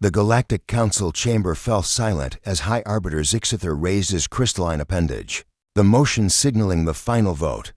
The Galactic Council chamber fell silent as High Arbiter Zixither raised his crystalline appendage, the motion signaling the final vote.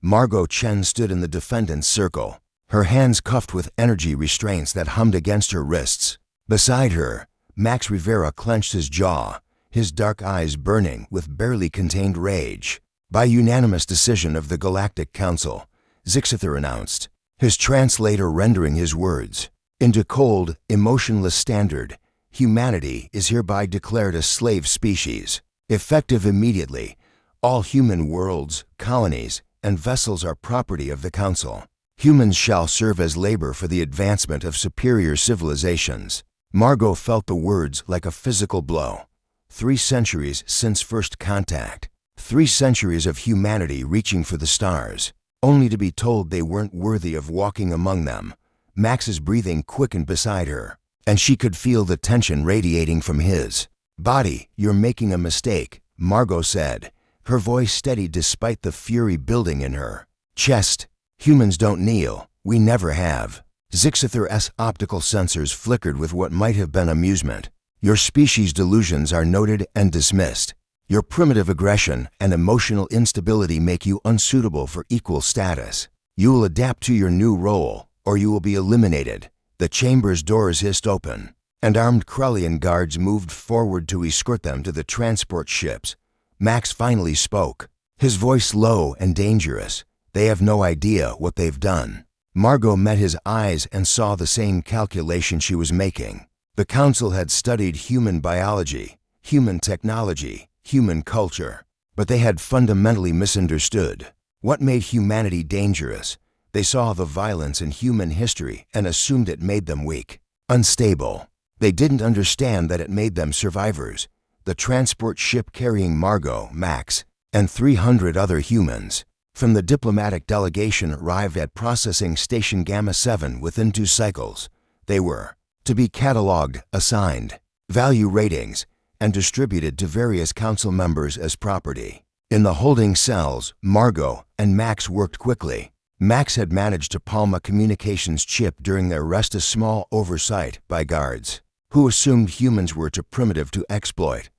Margot Chen stood in the defendant's circle, her hands cuffed with energy restraints that hummed against her wrists. Beside her, Max Rivera clenched his jaw, his dark eyes burning with barely contained rage. By unanimous decision of the Galactic Council, Zixither announced, his translator rendering his words into cold, emotionless standard. Humanity is hereby declared a slave species. Effective immediately, all human worlds, colonies, and vessels are property of the Council. Humans shall serve as labor for the advancement of superior civilizations. Margot felt the words like a physical blow. 3 centuries since first contact. 3 centuries of humanity reaching for the stars, only to be told they weren't worthy of walking among them. Max's breathing quickened beside her, and she could feel the tension radiating from his body. You're making a mistake, Margot said, her voice steady despite the fury building in her chest. Humans don't kneel. We never have. Zixither's optical sensors flickered with what might have been amusement. Your species' delusions are noted and dismissed. Your primitive aggression and emotional instability make you unsuitable for equal status. You will adapt to your new role, or you will be eliminated. The chamber's doors hissed open, and armed Krellian guards moved forward to escort them to the transport ships. Max finally spoke, his voice low and dangerous. They have no idea what they've done. Margot met his eyes and saw the same calculation she was making. The Council had studied human biology, human technology, human culture, but they had fundamentally misunderstood what made humanity dangerous. They saw the violence in human history and assumed it made them weak, unstable. They didn't understand that it made them survivors. The transport ship carrying Margot, Max, and 300 other humans from the diplomatic delegation arrived at Processing Station Gamma 7 within 2 cycles. They were to be cataloged, assigned value ratings, and distributed to various Council members as property. In the holding cells, Margot and Max worked quickly. Max had managed to palm a communications chip during their rest, a small oversight by guards who assumed humans were too primitive to exploit.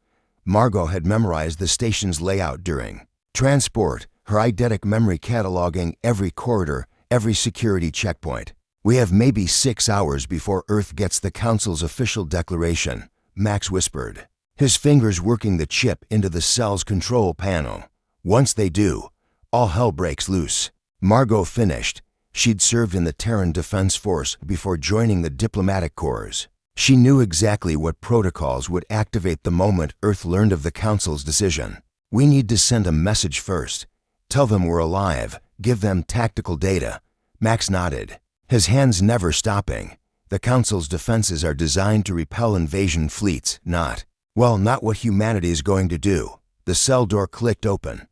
Margot had memorized the station's layout during transport, her eidetic memory cataloging every corridor, every security checkpoint. We have maybe 6 hours before Earth gets the Council's official declaration, Max whispered, his fingers working the chip into the cell's control panel. Once they do, all hell breaks loose. Margot finished. She'd served in the Terran Defense Force before joining the diplomatic corps. She knew exactly what protocols would activate the moment Earth learned of the Council's decision. We need to send a message first. Tell them we're alive. Give them tactical data. Max nodded, his hands never stopping. The Council's defenses are designed to repel invasion fleets, not what humanity is going to do. The cell door clicked open.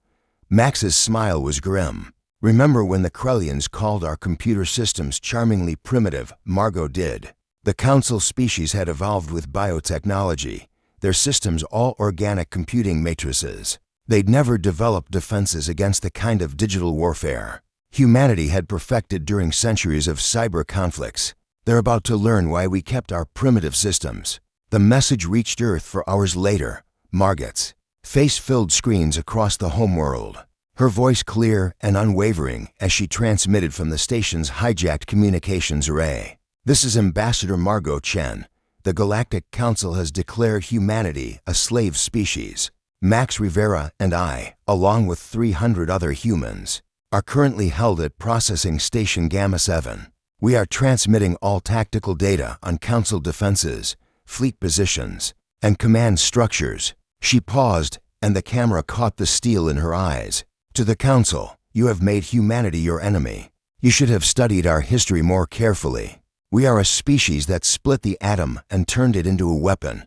Max's smile was grim. Remember when the Krellians called our computer systems charmingly primitive? Margot did. The Council species had evolved with biotechnology, their systems all organic computing matrices. They'd never developed defenses against the kind of digital warfare humanity had perfected during centuries of cyber conflicts. They're about to learn why we kept our primitive systems. The message reached Earth 4 hours later. Margot's face filled screens across the homeworld, her voice clear and unwavering as she transmitted from the station's hijacked communications array. This is Ambassador Margot Chen. The Galactic Council has declared humanity a slave species. Max Rivera and I, along with 300 other humans, are currently held at Processing Station Gamma 7. We are transmitting all tactical data on Council defenses, fleet positions, and command structures. She paused, and the camera caught the steel in her eyes. To the Council, you have made humanity your enemy. You should have studied our history more carefully. We are a species that split the atom and turned it into a weapon.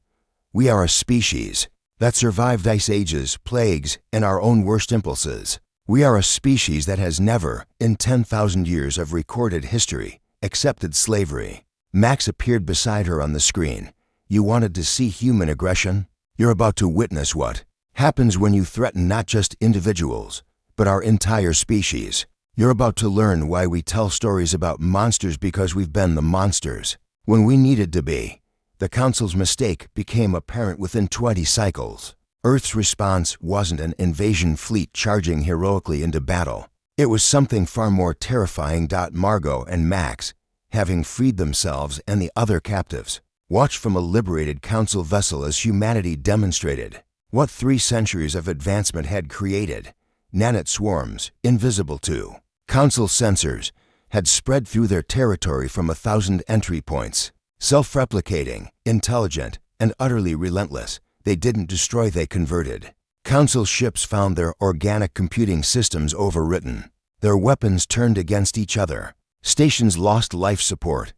We are a species that survived ice ages, plagues, and our own worst impulses. We are a species that has never, in 10,000 years of recorded history, accepted slavery. Max appeared beside her on the screen. You wanted to see human aggression? You're about to witness what happens when you threaten not just individuals, but our entire species. You're about to learn why we tell stories about monsters, because we've been the monsters when we needed to be. The Council's mistake became apparent within 20 cycles. Earth's response wasn't an invasion fleet charging heroically into battle. It was something far more terrifying. Margot and Max, having freed themselves and the other captives, watched from a liberated Council vessel as humanity demonstrated what 3 centuries of advancement had created. Nanite swarms, invisible to Council sensors, had spread through their territory from 1,000 entry points. Self-replicating, intelligent, and utterly relentless, they didn't destroy, they converted. Council ships found their organic computing systems overwritten. Their weapons turned against each other. Stations lost life support.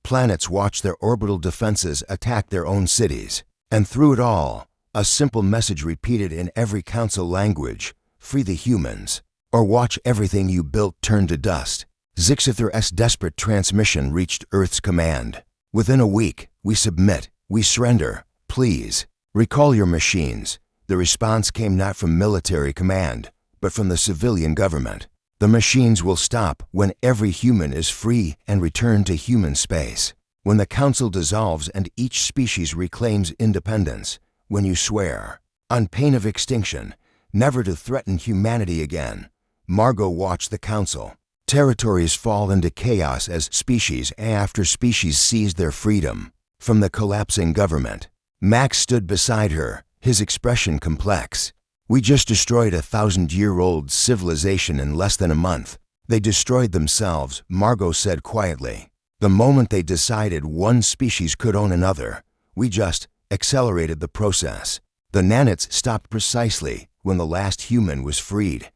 Planets watched their orbital defenses attack their own cities. And through it all, a simple message repeated in every Council language: free the humans, or watch everything you built turn to dust. Zixither's desperate transmission reached Earth's command. Within a week, we submit, we surrender, please. Recall your machines. The response came not from military command, but from the civilian government. The machines will stop when every human is free and returned to human space. When the Council dissolves and each species reclaims independence. When you swear, on pain of extinction, never to threaten humanity again. Margot watched the Council. Territories fall into chaos as species after species seized their freedom from the collapsing government. Max stood beside her, his expression complex. We just destroyed a 1,000-year-old civilization in less than a month. They destroyed themselves, Margot said quietly. The moment they decided one species could own another, we just accelerated the process. The nanites stopped precisely when the last human was freed.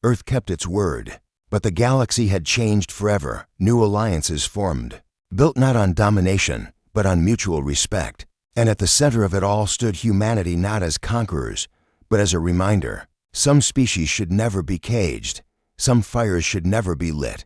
Earth kept its word. But the galaxy had changed forever. New alliances formed, built not on domination, but on mutual respect. And at the center of it all stood humanity, not as conquerors, but as a reminder. Some species should never be caged. Some fires should never be lit.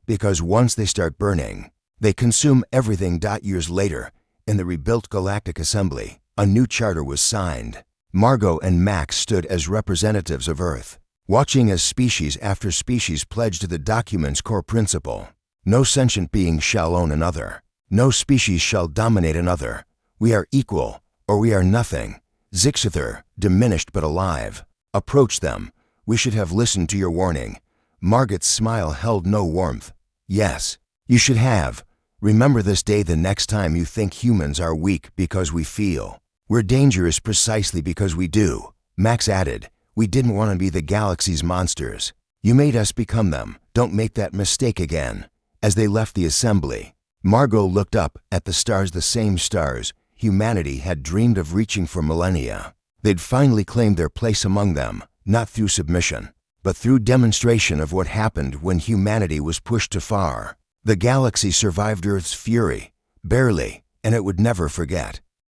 Because once they start burning, they consume everything. Years later, in the rebuilt Galactic Assembly, a new charter was signed. Margot and Max stood as representatives of Earth, watching as species after species pledged to the document's core principle. No sentient being shall own another. No species shall dominate another. We are equal, or we are nothing. Zixither, diminished but alive. Approach them. We should have listened to your warning. Margot's smile held no warmth. Yes, you should have. Remember this day the next time you think humans are weak because we feel. We're dangerous precisely because we do. Max added, we didn't want to be the galaxy's monsters. You made us become them. Don't make that mistake again. As they left the assembly, Margot looked up at the stars, the same stars humanity had dreamed of reaching for millennia. They'd finally claimed their place among them, not through submission, but through demonstration of what happened when humanity was pushed too far. The galaxy survived Earth's fury, barely, and it would never forget.